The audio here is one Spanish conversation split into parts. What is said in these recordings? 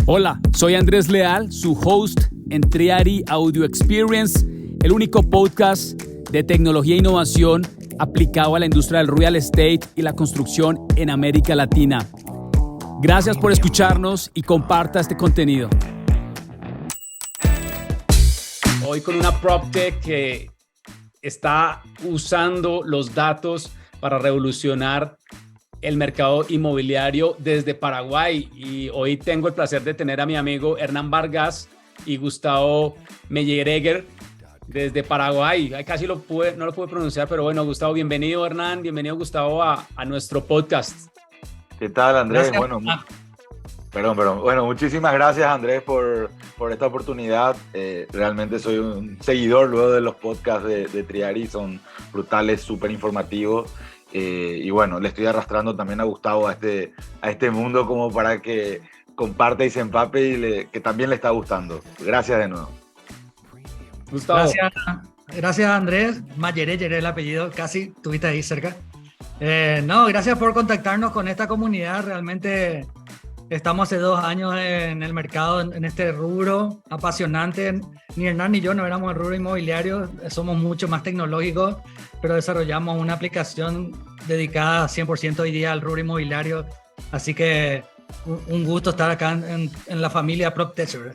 Hola, soy Andrés Leal, su host en Triari Audio Experience, el único podcast de tecnología e innovación aplicado a la industria del real estate y la construcción en América Latina. Gracias por escucharnos y comparta este contenido. Hoy con una PropTech que está usando los datos para revolucionar el mercado inmobiliario desde Paraguay, y hoy tengo el placer de tener a mi amigo Hernán Vargas y Gustavo Melleregger desde Paraguay. Casi no lo pude pronunciar, pero bueno, Gustavo, bienvenido Hernán, bienvenido Gustavo a nuestro podcast. ¿Qué tal, Andrés? Gracias. Bueno, muchísimas gracias, Andrés, por esta oportunidad. Realmente soy un seguidor luego de los podcasts de Triari, son brutales, súper informativos. Y bueno, le estoy arrastrando también a Gustavo a este mundo como para que comparte y se empape y que también le está gustando. Gracias de nuevo. Gustavo. Gracias Andrés. Melleregger el apellido, casi estuviste ahí cerca. Gracias por contactarnos con esta comunidad. Realmente estamos hace 2 años en el mercado, en este rubro apasionante. Ni Hernán ni yo no éramos el rubro inmobiliario, somos mucho más tecnológicos, pero desarrollamos una aplicación dedicada 100% hoy día al rubro inmobiliario. Así que un gusto estar acá en la familia PropTech.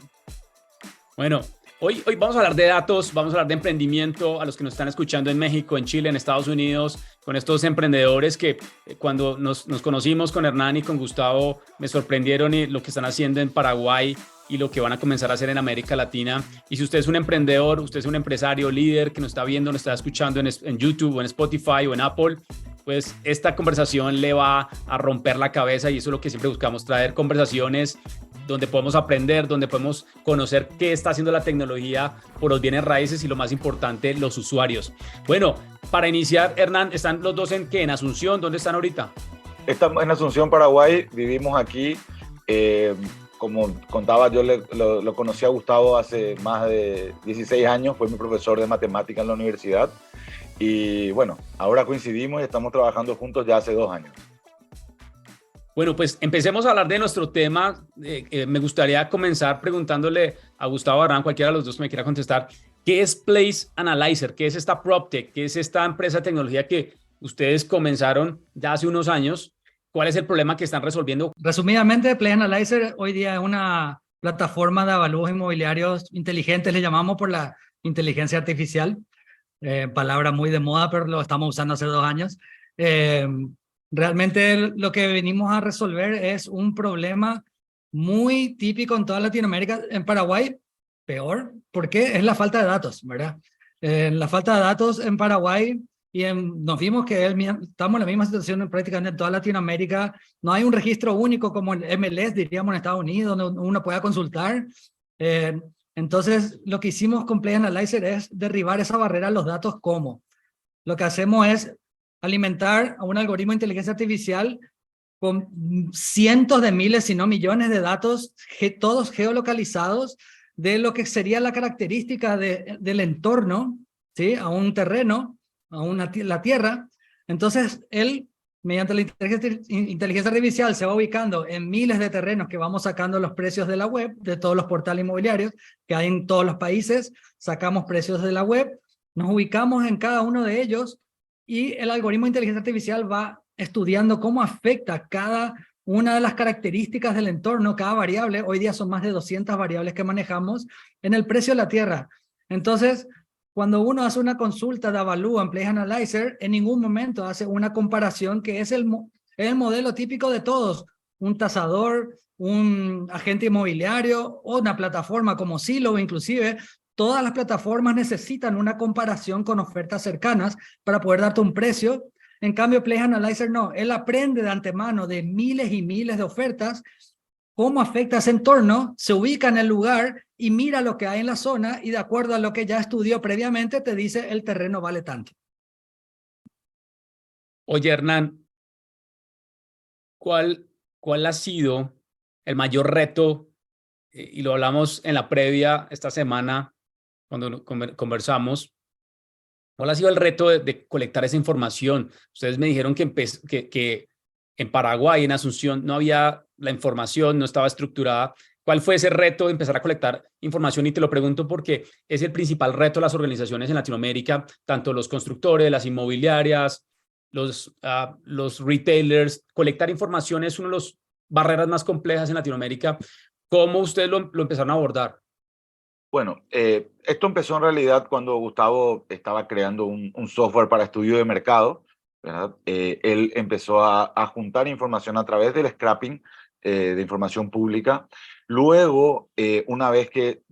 Bueno, hoy vamos a hablar de datos, vamos a hablar de emprendimiento a los que nos están escuchando en México, en Chile, en Estados Unidos, con estos emprendedores que cuando nos conocimos con Hernán y con Gustavo me sorprendieron, y lo que están haciendo en Paraguay y lo que van a comenzar a hacer en América Latina. Y si usted es un emprendedor, usted es un empresario líder que nos está viendo, nos está escuchando en YouTube o en Spotify o en Apple, pues esta conversación le va a romper la cabeza, y eso es lo que siempre buscamos, traer conversaciones donde podemos aprender, donde podemos conocer qué está haciendo la tecnología por los bienes raíces y, lo más importante, los usuarios. Bueno, para iniciar, Hernán, ¿están los dos en Asunción? ¿Dónde están ahorita? Estamos en Asunción, Paraguay, vivimos aquí. Como contaba, yo lo conocí a Gustavo hace más de 16 años, fue mi profesor de matemática en la universidad. Y bueno, ahora coincidimos y estamos trabajando juntos ya hace 2 años. Bueno, pues empecemos a hablar de nuestro tema. Me gustaría comenzar preguntándole a Gustavo, Hernán, cualquiera de los dos que me quiera contestar, ¿qué es Place Analyzer? ¿Qué es esta PropTech? ¿Qué es esta empresa de tecnología que ustedes comenzaron ya hace unos años? ¿Cuál es el problema que están resolviendo? Resumidamente, Place Analyzer hoy día es una plataforma de avalúos inmobiliarios inteligentes, le llamamos por la inteligencia artificial, palabra muy de moda, pero lo estamos usando hace 2 años. Realmente lo que venimos a resolver es un problema muy típico en toda Latinoamérica. En Paraguay, peor, porque es la falta de datos, ¿verdad? La falta de datos en Paraguay, y nos vimos que estamos en la misma situación en prácticamente en toda Latinoamérica. No hay un registro único como el MLS, diríamos, en Estados Unidos, donde uno pueda consultar. Entonces, lo que hicimos con Place Analyzer es derribar esa barrera a los datos. ¿Cómo? Lo que hacemos es alimentar a un algoritmo de inteligencia artificial con cientos de miles, si no millones de datos, todos geolocalizados, de lo que sería la característica del entorno, ¿sí? A un terreno, a la tierra. Entonces, él, mediante la inteligencia artificial, se va ubicando en miles de terrenos que vamos sacando los precios de la web, de todos los portales inmobiliarios que hay en todos los países. Sacamos precios de la web, nos ubicamos en cada uno de ellos, y el algoritmo de inteligencia artificial va estudiando cómo afecta cada una de las características del entorno, cada variable. Hoy día son más de 200 variables que manejamos en el precio de la tierra. Entonces, cuando uno hace una consulta de avalúo en Place Analyzer, en ningún momento hace una comparación que es el modelo típico de todos. Un tasador, un agente inmobiliario o una plataforma como Zillow, inclusive. Todas las plataformas necesitan una comparación con ofertas cercanas para poder darte un precio. En cambio, Place Analyzer no. Él aprende de antemano de miles y miles de ofertas, cómo afecta ese entorno, se ubica en el lugar y mira lo que hay en la zona, y de acuerdo a lo que ya estudió previamente, te dice el terreno vale tanto. Oye, Hernán, ¿cuál ha sido el mayor reto? Y lo hablamos en la previa esta semana cuando conversamos. ¿Cuál ha sido el reto de colectar esa información? Ustedes me dijeron que en Paraguay, en Asunción, no había la información, no estaba estructurada. ¿Cuál fue ese reto de empezar a colectar información? Y te lo pregunto porque es el principal reto de las organizaciones en Latinoamérica, tanto los constructores, las inmobiliarias, los retailers. Colectar información es una de las barreras más complejas en Latinoamérica. ¿Cómo ustedes lo empezaron a abordar? Bueno, esto empezó en realidad cuando Gustavo estaba creando un software para estudio de mercado, ¿verdad? Él empezó a juntar información a través del scrapping de información pública. Luego, una vez que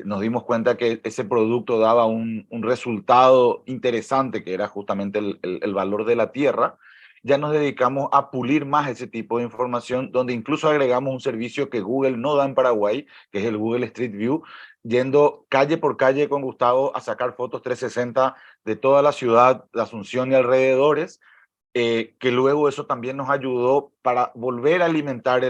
nos dimos cuenta que ese producto daba un resultado interesante, que era justamente el valor de la tierra, ya nos dedicamos a pulir más ese tipo de información, donde incluso agregamos un servicio que Google no da en Paraguay, que es el Google Street View, yendo calle por calle con Gustavo a sacar fotos 360 de toda la ciudad de Asunción y alrededores, que luego eso también nos ayudó para volver a alimentar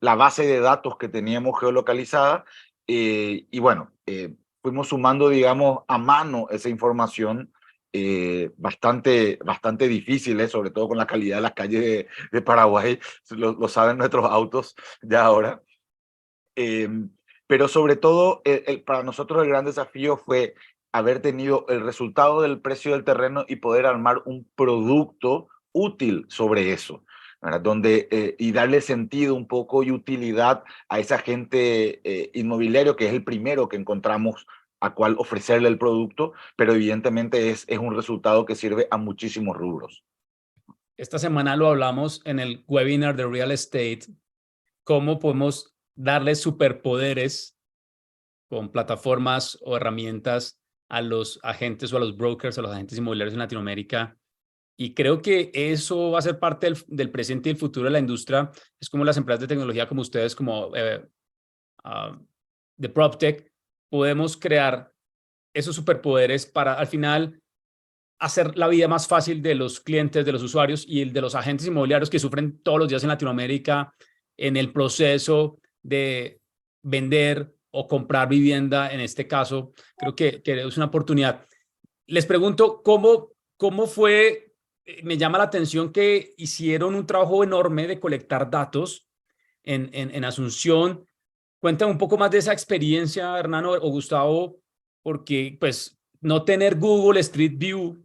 la base de datos que teníamos geolocalizada, y bueno, fuimos sumando, digamos, a mano esa información, bastante difícil, sobre todo con la calidad de las calles de Paraguay, lo saben nuestros autos ya ahora. Pero sobre todo, para nosotros el gran desafío fue haber tenido el resultado del precio del terreno y poder armar un producto útil sobre eso, ¿verdad? Y darle sentido un poco y utilidad a esa gente inmobiliario, que es el primero que encontramos a cual ofrecerle el producto, pero evidentemente es un resultado que sirve a muchísimos rubros. Esta semana lo hablamos en el webinar de Real Estate, cómo podemos darle superpoderes con plataformas o herramientas a los agentes o a los brokers, a los agentes inmobiliarios en Latinoamérica. Y creo que eso va a ser parte del presente y el futuro de la industria. Es como las empresas de tecnología como ustedes, como de PropTech, podemos crear esos superpoderes para al final hacer la vida más fácil de los clientes, de los usuarios y el de los agentes inmobiliarios que sufren todos los días en Latinoamérica en el proceso de vender o comprar vivienda. En este caso, creo que es una oportunidad. Les pregunto, ¿cómo fue? Me llama la atención que hicieron un trabajo enorme de colectar datos en Asunción. Cuéntame un poco más de esa experiencia, Hernán o Gustavo, porque pues no tener Google Street View,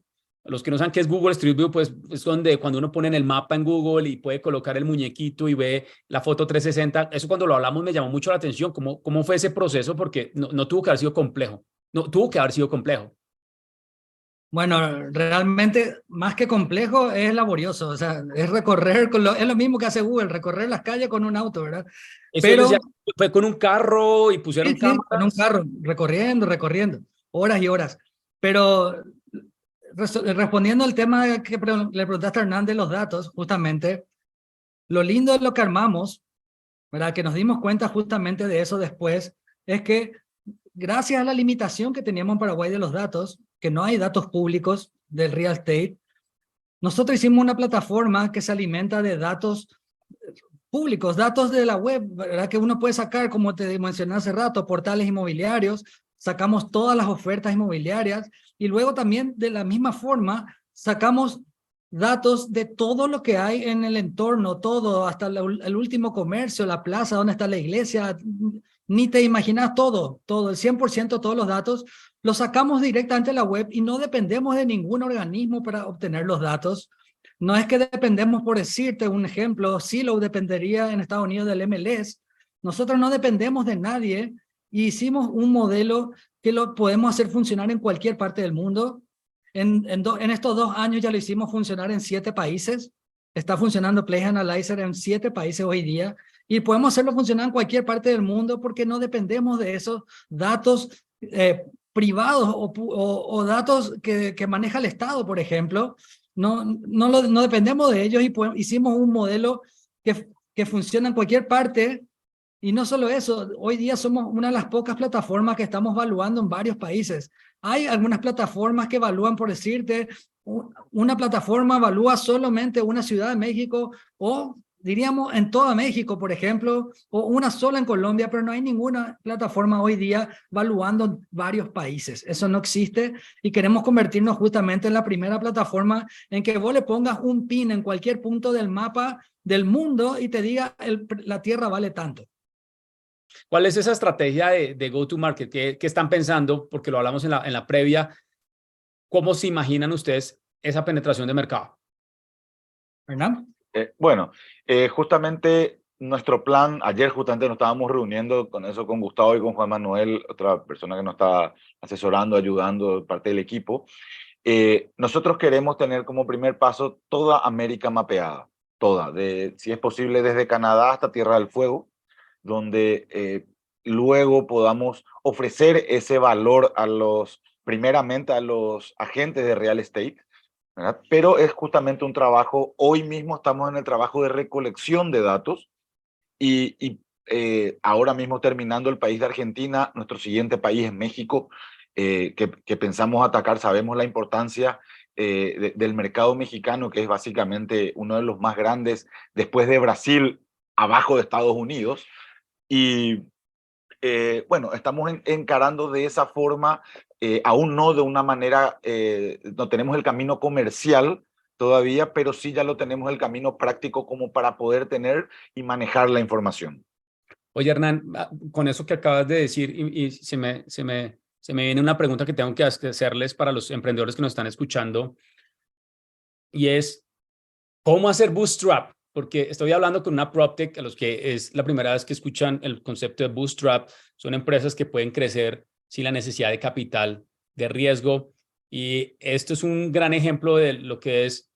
los que no saben qué es Google Street View, pues es donde cuando uno pone en el mapa en Google y puede colocar el muñequito y ve la foto 360, eso cuando lo hablamos me llamó mucho la atención. ¿Cómo fue ese proceso? Porque no tuvo que haber sido complejo, no tuvo que haber sido complejo. Bueno, realmente más que complejo es laborioso, o sea, es recorrer, es lo mismo que hace Google, recorrer las calles con un auto, ¿verdad? Eso Pero decía, fue con un carro y pusieron sí, con un cámaras. carro, recorriendo, horas y horas. Pero respondiendo al tema que le preguntaste a Hernán de los datos, justamente, lo lindo de lo que armamos, ¿verdad? Que nos dimos cuenta justamente de eso después, es que gracias a la limitación que teníamos en Paraguay de los datos, que no hay datos públicos del real estate, nosotros hicimos una plataforma que se alimenta de datos públicos, datos de la web, ¿verdad? Que uno puede sacar, como te mencioné hace rato, portales inmobiliarios, sacamos todas las ofertas inmobiliarias y luego también de la misma forma sacamos datos de todo lo que hay en el entorno, todo, hasta el último comercio, la plaza, donde está la iglesia, ni te imaginas todo, el 100% de todos los datos los sacamos directamente de la web y no dependemos de ningún organismo para obtener los datos. No es que dependemos, por decirte un ejemplo, Zillow dependería en Estados Unidos del MLS. Nosotros no dependemos de nadie y hicimos un modelo que lo podemos hacer funcionar en cualquier parte del mundo. En estos 2 años ya lo hicimos funcionar en 7 países. Está funcionando Place Analyzer en 7 países hoy día y podemos hacerlo funcionar en cualquier parte del mundo porque no dependemos de esos datos privados o datos que maneja el Estado, por ejemplo. No dependemos de ellos y hicimos un modelo que funciona en cualquier parte. Y no solo eso, hoy día somos una de las pocas plataformas que estamos evaluando en varios países. Hay algunas plataformas que evalúan, por decirte, una plataforma evalúa solamente una ciudad de México o diríamos en toda México, por ejemplo, o una sola en Colombia, pero no hay ninguna plataforma hoy día valuando varios países. Eso no existe y queremos convertirnos justamente en la primera plataforma en que vos le pongas un pin en cualquier punto del mapa del mundo y te diga la Tierra vale tanto. ¿Cuál es esa estrategia de go-to-market? ¿Qué están pensando? Porque lo hablamos en la previa. ¿Cómo se imaginan ustedes esa penetración de mercado? ¿Verdad? Bueno, justamente nuestro plan, ayer justamente nos estábamos reuniendo con eso con Gustavo y con Juan Manuel, otra persona que nos está asesorando, ayudando, parte del equipo. Nosotros queremos tener como primer paso toda América mapeada, toda, si es posible desde Canadá hasta Tierra del Fuego, donde luego podamos ofrecer ese valor primeramente a los agentes de real estate, ¿verdad? Pero es justamente un trabajo, hoy mismo estamos en el trabajo de recolección de datos y ahora mismo terminando el país de Argentina, nuestro siguiente país es México, que pensamos atacar. Sabemos la importancia del mercado mexicano, que es básicamente uno de los más grandes después de Brasil, abajo de Estados Unidos. Y bueno, estamos encarando de esa forma, aún no de una manera, no tenemos el camino comercial todavía, pero sí ya lo tenemos el camino práctico como para poder tener y manejar la información. Oye, Hernán, con eso que acabas de decir, y se me viene una pregunta que tengo que hacerles para los emprendedores que nos están escuchando, y es, ¿cómo hacer bootstrap? Porque estoy hablando con una PropTech, a los que es la primera vez que escuchan el concepto de bootstrap. Son empresas que pueden crecer sin la necesidad de capital, de riesgo, y esto es un gran ejemplo de lo que es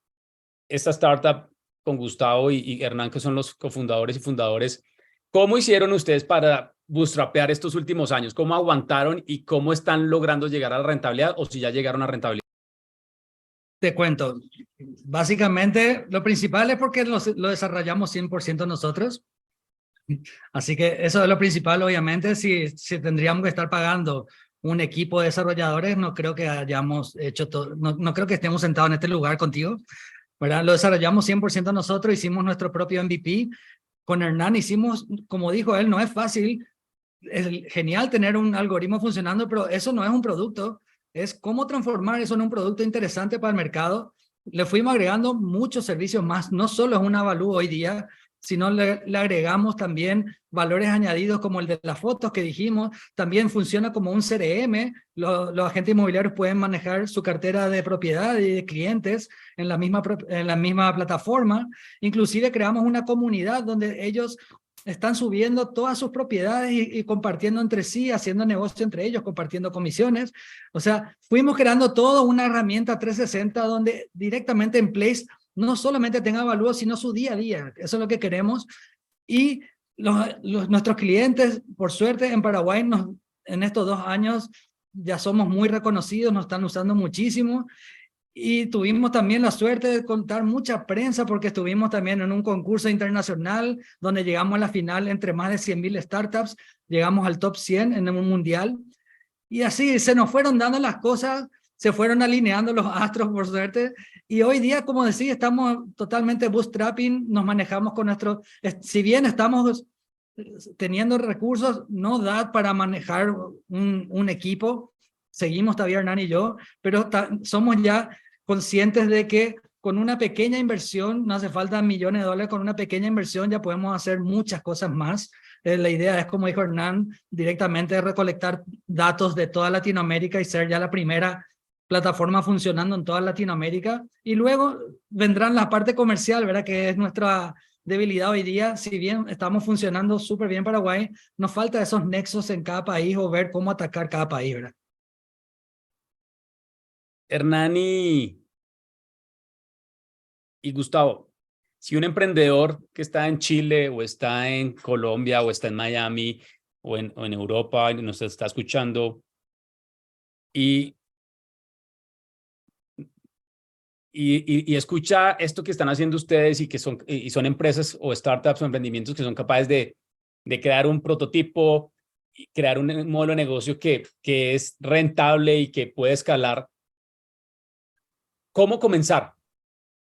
esta startup con Gustavo y Hernán, que son los cofundadores y fundadores. ¿Cómo hicieron ustedes para bootstrapear estos últimos años? ¿Cómo aguantaron y cómo están logrando llegar a la rentabilidad o si ya llegaron a rentabilidad? Te cuento, básicamente lo principal es porque lo desarrollamos 100% nosotros. Así que eso es lo principal, obviamente. Si tendríamos que estar pagando un equipo de desarrolladores, no creo que hayamos hecho todo, no creo que estemos sentados en este lugar contigo, ¿verdad? Lo desarrollamos 100% nosotros, hicimos nuestro propio MVP. Con Hernán hicimos, como dijo él, no es fácil, es genial tener un algoritmo funcionando, pero eso no es un producto, es cómo transformar eso en un producto interesante para el mercado. Le fuimos agregando muchos servicios más, no solo es una Avalúo hoy día, sino le agregamos también valores añadidos como el de las fotos que dijimos, también funciona como un CRM, los agentes inmobiliarios pueden manejar su cartera de propiedad y de clientes en la misma plataforma, inclusive creamos una comunidad donde ellos están subiendo todas sus propiedades y compartiendo entre sí, haciendo negocio entre ellos, compartiendo comisiones. O sea, fuimos creando toda una herramienta 360 donde directamente en Place no solamente tenga Avalúo, sino su día a día. Eso es lo que queremos. Y nuestros clientes, por suerte, en Paraguay, en estos 2 años ya somos muy reconocidos, nos están usando muchísimo. Y tuvimos también la suerte de contar mucha prensa porque estuvimos también en un concurso internacional donde llegamos a la final entre más de 100.000 startups, llegamos al top 100 en un mundial. Y así se nos fueron dando las cosas, se fueron alineando los astros por suerte. Y hoy día, como decía, estamos totalmente bootstrapping, nos manejamos con si bien estamos teniendo recursos, no da para manejar un equipo, seguimos todavía Hernán y yo, pero somos ya conscientes de que con una pequeña inversión, no hace falta millones de dólares, con una pequeña inversión ya podemos hacer muchas cosas más. La idea es, como dijo Hernán, directamente recolectar datos de toda Latinoamérica y ser ya la primera plataforma funcionando en toda Latinoamérica. Y luego vendrán la parte comercial, ¿verdad? Que es nuestra debilidad hoy día. Si bien estamos funcionando súper bien en Paraguay, nos falta esos nexos en cada país o ver cómo atacar cada país, ¿verdad? Hernán y Gustavo, si un emprendedor que está en Chile o está en Colombia o está en Miami o en Europa y nos está escuchando y escucha esto que están haciendo ustedes y que son empresas o startups o emprendimientos que son capaces de crear un prototipo, y crear un modelo de negocio que es rentable y que puede escalar, ¿cómo comenzar?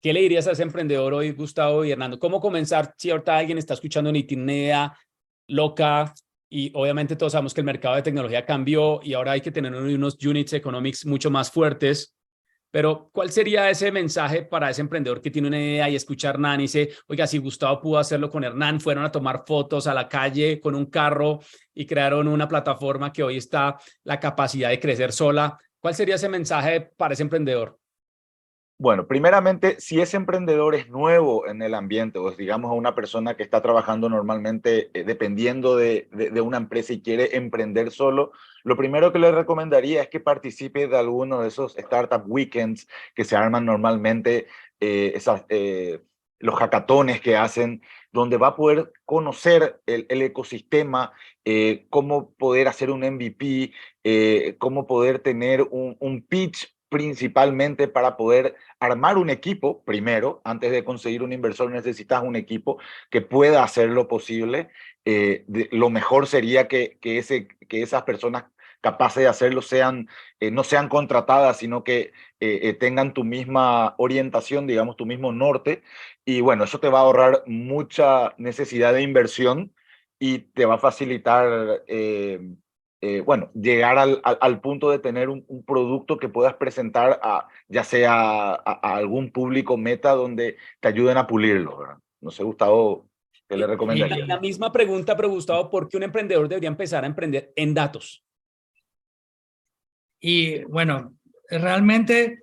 ¿Qué le dirías a ese emprendedor hoy, Gustavo y Hernando? ¿Cómo comenzar si ahorita alguien está escuchando y tiene una idea loca? Y obviamente todos sabemos que el mercado de tecnología cambió y ahora hay que tener unos units economics mucho más fuertes. Pero, ¿cuál sería ese mensaje para ese emprendedor que tiene una idea y escucha a Hernán y dice, oiga, si Gustavo pudo hacerlo con Hernán, fueron a tomar fotos a la calle con un carro y crearon una plataforma que hoy está la capacidad de crecer sola? ¿Cuál sería ese mensaje para ese emprendedor? Bueno, primeramente, si ese emprendedor es nuevo en el ambiente, o digamos a una persona que está trabajando normalmente dependiendo de una empresa y quiere emprender solo, lo primero que le recomendaría es que participe de alguno de esos Startup Weekends que se arman normalmente, los hackatones que hacen, donde va a poder conocer el ecosistema, cómo poder hacer un MVP, cómo poder tener un pitch principalmente para poder armar un equipo. Primero, antes de conseguir un inversor necesitas un equipo que pueda hacer lo posible. Lo mejor sería que esas personas capaces de hacerlo no sean contratadas, sino que tengan tu misma orientación, digamos, tu mismo norte. Y bueno, eso te va a ahorrar mucha necesidad de inversión y te va a facilitar bueno, llegar al punto de tener un producto que puedas presentar ya sea a algún público meta donde te ayuden a pulirlo, ¿verdad? No sé, Gustavo, ¿qué le recomendaría? La misma pregunta, pero Gustavo, ¿por qué un emprendedor debería empezar a emprender en datos? Y bueno, realmente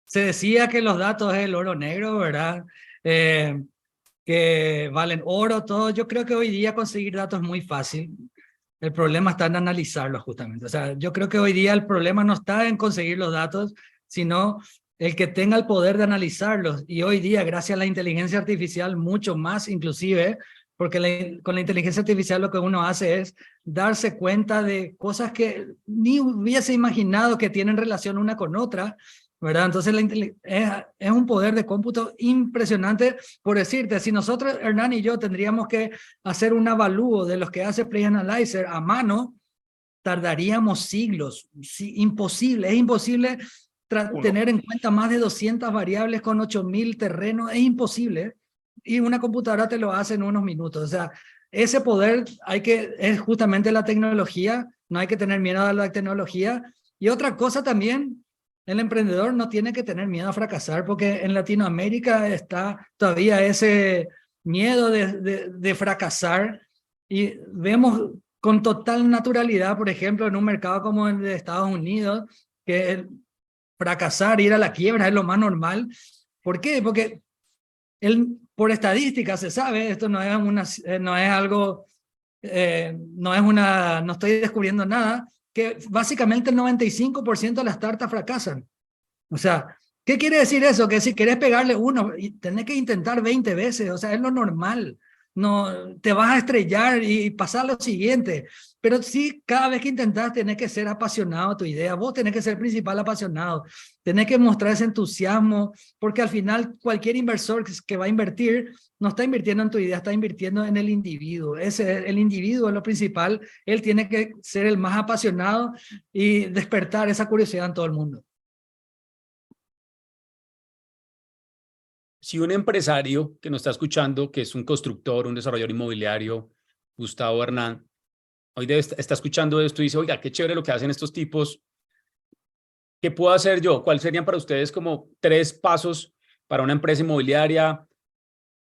se decía que los datos es el oro negro, ¿verdad? Que valen oro, todo. Yo creo que hoy día conseguir datos es muy fácil. El problema está en analizarlos justamente. O sea, yo creo que hoy día el problema no está en conseguir los datos, sino el que tenga el poder de analizarlos. Y hoy día, gracias a la inteligencia artificial, mucho más inclusive, porque con la inteligencia artificial lo que uno hace es darse cuenta de cosas que ni hubiese imaginado que tienen relación una con otra, ¿verdad? Entonces es un poder de cómputo impresionante. Por decirte, si nosotros, Hernán y yo, tendríamos que hacer un avalúo de los que hace Play Analyzer a mano, tardaríamos siglos. Sí, imposible, es imposible tener en cuenta más de 200 variables con 8.000 terrenos, es imposible. Y una computadora te lo hace en unos minutos. O sea, ese poder es justamente la tecnología, no hay que tener miedo a la tecnología. Y otra cosa también, el emprendedor no tiene que tener miedo a fracasar, porque en Latinoamérica está todavía ese miedo de fracasar, y vemos con total naturalidad, por ejemplo, en un mercado como el de Estados Unidos, que fracasar, ir a la quiebra es lo más normal. ¿Por qué? Porque por estadística se sabe, esto no es algo, no estoy descubriendo nada, que básicamente el 95% de las startups fracasan. O sea, ¿qué quiere decir eso? Que si querés pegarle uno, tenés que intentar 20 veces, o sea, es lo normal. No te vas a estrellar y pasar lo siguiente. Pero sí, cada vez que intentás, tenés que ser apasionado a tu idea. Vos tenés que ser principal apasionado. Tenés que mostrar ese entusiasmo, porque al final cualquier inversor que va a invertir, no está invirtiendo en tu idea, está invirtiendo en el individuo. El individuo es lo principal. Él tiene que ser el más apasionado y despertar esa curiosidad en todo el mundo. Si un empresario que nos está escuchando, que es un constructor, un desarrollador inmobiliario, Gustavo, Hernán, hoy está escuchando esto y dice, oiga, qué chévere lo que hacen estos tipos, ¿qué puedo hacer yo? ¿Cuáles serían para ustedes como 3 pasos para una empresa inmobiliaria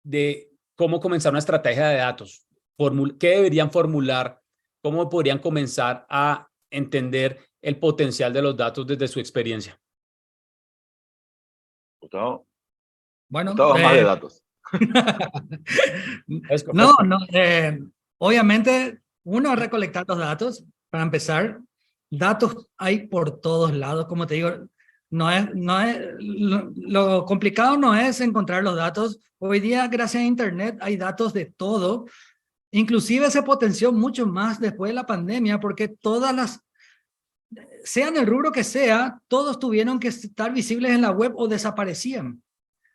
de cómo comenzar una estrategia de datos? ¿Qué deberían formular? ¿Cómo podrían comenzar a entender el potencial de los datos desde su experiencia? Gustavo, Bueno, Gustavo, más de datos. No, obviamente uno es recolectar los datos, para empezar. Datos hay por todos lados, como te digo, lo complicado no es encontrar los datos. Hoy día, gracias a Internet, hay datos de todo. Inclusive se potenció mucho más después de la pandemia, porque sean el rubro que sea, todos tuvieron que estar visibles en la web o desaparecían.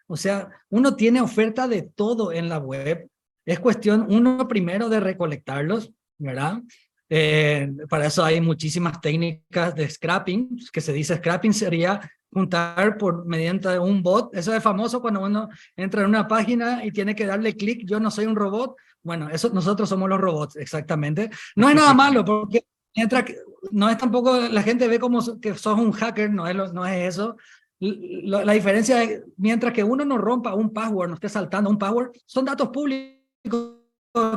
O sea, uno tiene oferta de todo en la web. Es cuestión, uno primero, de recolectarlos, ¿verdad? Para eso hay muchísimas técnicas de scrapping, que se dice scrapping sería juntar mediante un bot. Eso es famoso cuando uno entra en una página y tiene que darle clic. Yo no soy un robot. Bueno, eso nosotros somos los robots, exactamente. No es nada malo, porque no es tampoco, la gente ve como que sos un hacker, no es eso. La diferencia es, mientras que uno no rompa un password, no esté saltando un password, son datos públicos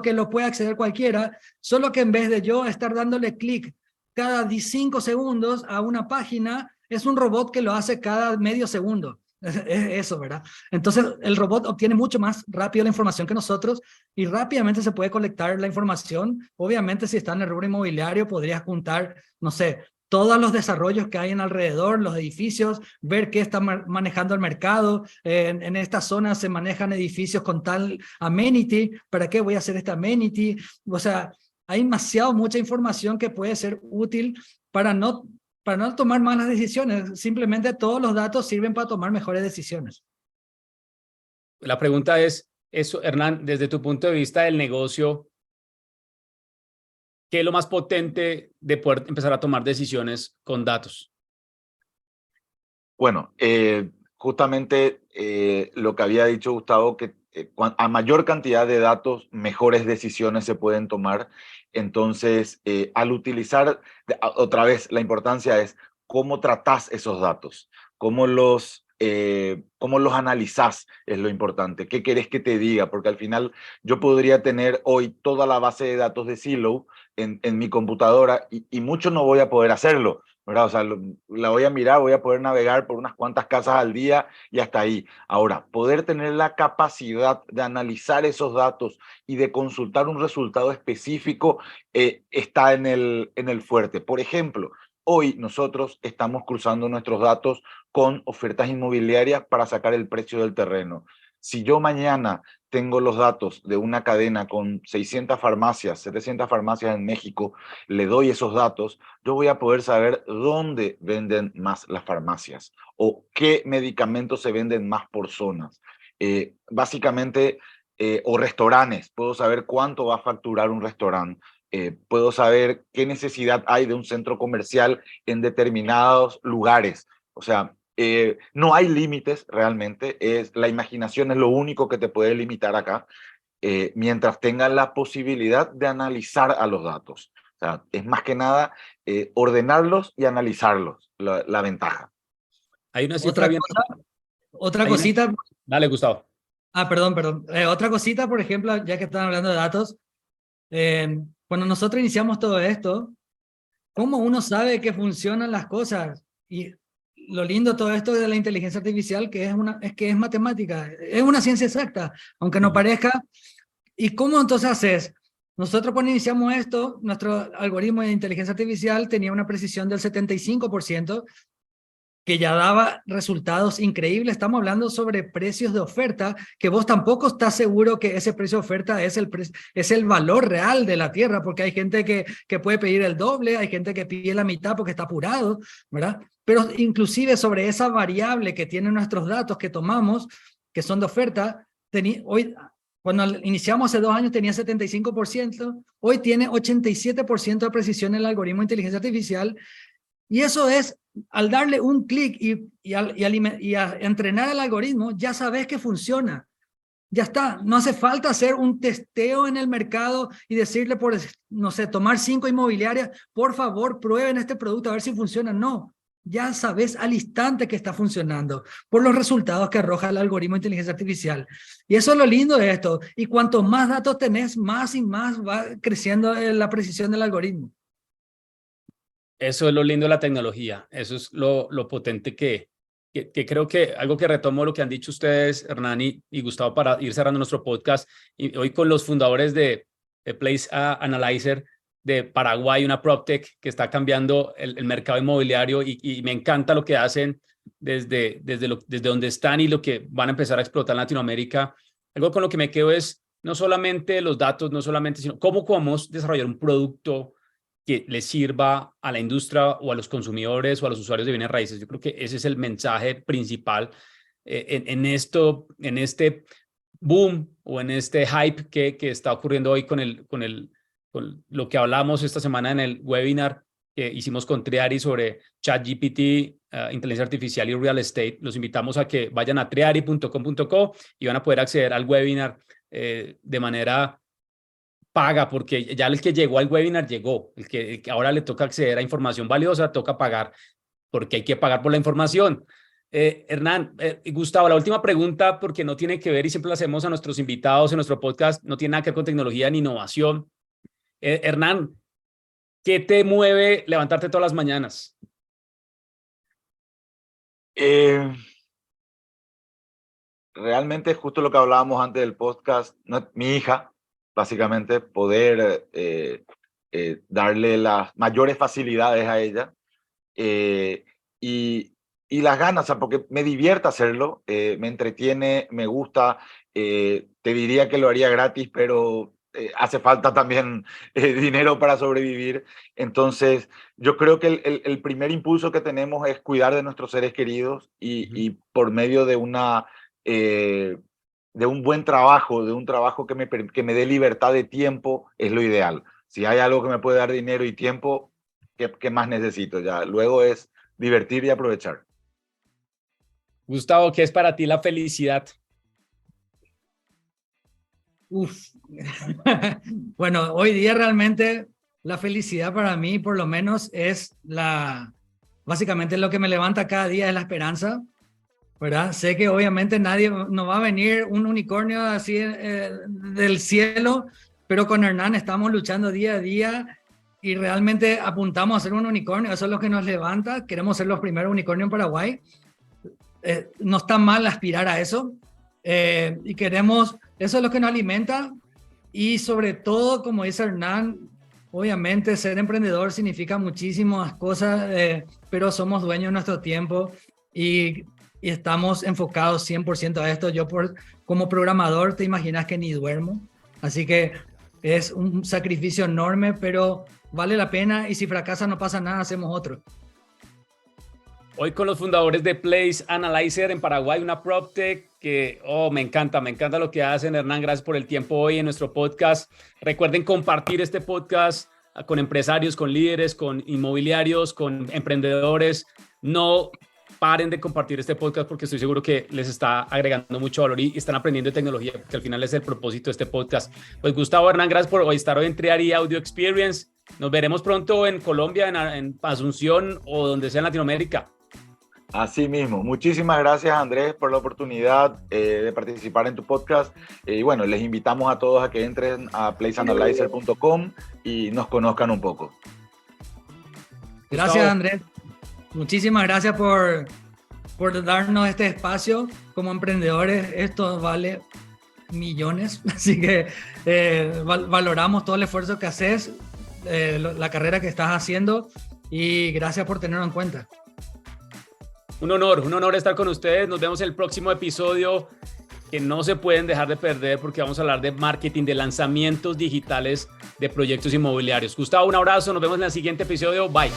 que lo puede acceder cualquiera, solo que en vez de yo estar dándole clic cada 5 segundos a una página, es un robot que lo hace cada medio segundo. Es eso, ¿verdad? Entonces el robot obtiene mucho más rápido la información que nosotros y rápidamente se puede colectar la información. Obviamente, si está en el rubro inmobiliario, podrías juntar, no sé, todos los desarrollos que hay en alrededor, los edificios, ver qué está manejando el mercado. En esta zona se manejan edificios con tal amenity. ¿Para qué voy a hacer esta amenity? O sea, hay mucha información que puede ser útil para no tomar malas decisiones. Simplemente todos los datos sirven para tomar mejores decisiones. La pregunta es, eso, Hernán, desde tu punto de vista del negocio, ¿qué es lo más potente de poder empezar a tomar decisiones con datos? Bueno, justamente lo que había dicho Gustavo, que a mayor cantidad de datos, mejores decisiones se pueden tomar. Entonces, al utilizar, otra vez, la importancia es cómo tratás esos datos, cómo los analizás es lo importante. ¿Qué querés que te diga? Porque al final yo podría tener hoy toda la base de datos de Zillow en mi computadora y mucho no voy a poder hacerlo, ¿verdad? O sea, la voy a mirar, voy a poder navegar por unas cuantas casas al día y hasta ahí. Ahora, poder tener la capacidad de analizar esos datos y de consultar un resultado específico está en el fuerte. Por ejemplo, hoy nosotros estamos cruzando nuestros datos con ofertas inmobiliarias para sacar el precio del terreno. Si yo mañana tengo los datos de una cadena con 600 farmacias, 700 farmacias en México, le doy esos datos, yo voy a poder saber dónde venden más las farmacias o qué medicamentos se venden más por zonas. Básicamente, o restaurantes, puedo saber cuánto va a facturar un restaurante. Puedo saber qué necesidad hay de un centro comercial en determinados lugares. O sea, no hay límites realmente, la imaginación es lo único que te puede limitar acá, mientras tengas la posibilidad de analizar a los datos. O sea, es más que nada ordenarlos y analizarlos, la ventaja. Hay una cifra bien... Otra cosita. Dale, Gustavo. Perdón. Otra cosita, por ejemplo, ya que están hablando de datos, cuando nosotros iniciamos todo esto, ¿cómo uno sabe que funcionan las cosas? Y lo lindo de todo esto de la inteligencia artificial es que es matemática, es una ciencia exacta, aunque no parezca. ¿Y cómo entonces haces? Nosotros cuando iniciamos esto, nuestro algoritmo de inteligencia artificial tenía una precisión del 75%, que ya daba resultados increíbles. Estamos hablando sobre precios de oferta, que vos tampoco estás seguro que ese precio de oferta es el valor real de la tierra, porque hay gente que puede pedir el doble, hay gente que pide la mitad porque está apurado, ¿verdad? Pero inclusive sobre esa variable que tienen nuestros datos que tomamos, que son de oferta, hoy, cuando iniciamos hace 2 años tenía 75%, hoy tiene 87% de precisión en el algoritmo de inteligencia artificial. Y eso es, al darle un clic y a entrenar el algoritmo, ya sabes que funciona. Ya está, no hace falta hacer un testeo en el mercado y decirle, no sé, tomar 5 inmobiliarias, por favor, prueben este producto a ver si funciona. No, ya sabes al instante que está funcionando por los resultados que arroja el algoritmo de inteligencia artificial. Y eso es lo lindo de esto. Y cuanto más datos tenés, más y más va creciendo la precisión del algoritmo. Eso es lo lindo de la tecnología, eso es lo potente que creo que algo que retomo lo que han dicho ustedes, Hernán y Gustavo, para ir cerrando nuestro podcast, y hoy con los fundadores de Place Analyzer de Paraguay, una PropTech que está cambiando el mercado inmobiliario y me encanta lo que hacen desde donde están y lo que van a empezar a explotar en Latinoamérica. Algo con lo que me quedo es no solamente los datos, sino cómo podemos desarrollar un producto que le sirva a la industria o a los consumidores o a los usuarios de bienes raíces. Yo creo que ese es el mensaje principal en este boom o en este hype que está ocurriendo hoy con lo que hablamos esta semana en el webinar que hicimos con Triari sobre ChatGPT inteligencia artificial y real estate. Los invitamos a que vayan a triari.com.co y van a poder acceder al webinar de manera paga, porque ya el que llegó al webinar llegó. El que ahora le toca acceder a información valiosa, toca pagar, porque hay que pagar por la información. Hernán, Gustavo, la última pregunta, porque no tiene que ver y siempre la hacemos a nuestros invitados en nuestro podcast, no tiene nada que ver con tecnología ni innovación. Hernán, ¿qué te mueve levantarte todas las mañanas? Realmente es justo lo que hablábamos antes del podcast. Mi hija, básicamente, poder darle las mayores facilidades a ella y las ganas, o sea, porque me divierte hacerlo, me entretiene, me gusta. Te diría que lo haría gratis, pero hace falta también dinero para sobrevivir. Entonces, yo creo que el primer impulso que tenemos es cuidar de nuestros seres queridos y por medio de de un buen trabajo, de un trabajo que me dé libertad de tiempo, es lo ideal. Si hay algo que me puede dar dinero y tiempo, ¿qué más necesito? Ya, luego es divertir y aprovechar. Gustavo, ¿qué es para ti la felicidad? Bueno, hoy día realmente la felicidad para mí, por lo menos, es básicamente lo que me levanta cada día es la esperanza, ¿verdad? Sé que obviamente no va a venir un unicornio así del cielo, pero con Hernán estamos luchando día a día y realmente apuntamos a ser un unicornio. Eso es lo que nos levanta. Queremos ser los primeros unicornios en Paraguay. No está mal aspirar a eso y queremos, eso es lo que nos alimenta. Y sobre todo, como dice Hernán, obviamente ser emprendedor significa muchísimas cosas, pero somos dueños de nuestro tiempo y estamos enfocados 100% a esto. Yo como programador te imaginas que ni duermo, así que es un sacrificio enorme, pero vale la pena y si fracasa no pasa nada, hacemos otro. Hoy con los fundadores de Place Analyzer en Paraguay, una PropTech que me encanta lo que hacen. Hernán, gracias por el tiempo hoy en nuestro podcast. Recuerden compartir este podcast con empresarios, con líderes, con inmobiliarios, con emprendedores. No paren de compartir este podcast porque estoy seguro que les está agregando mucho valor y están aprendiendo de tecnología, porque al final es el propósito de este podcast. Pues Gustavo, Hernán, gracias por estar hoy en Triari Audio Experience. Nos veremos pronto en Colombia, en Asunción o donde sea en Latinoamérica. Así mismo. Muchísimas gracias, Andrés, por la oportunidad de participar en tu podcast. Y bueno, les invitamos a todos a que entren a placeanalyzer.com y nos conozcan un poco. Gracias, Gustavo. Andrés. Muchísimas gracias por darnos este espacio. Como emprendedores, esto vale millones. Así que valoramos todo el esfuerzo que haces, la carrera que estás haciendo y gracias por tenerlo en cuenta. Un honor estar con ustedes. Nos vemos en el próximo episodio que no se pueden dejar de perder porque vamos a hablar de marketing, de lanzamientos digitales de proyectos inmobiliarios. Gustavo, un abrazo. Nos vemos en el siguiente episodio. Bye.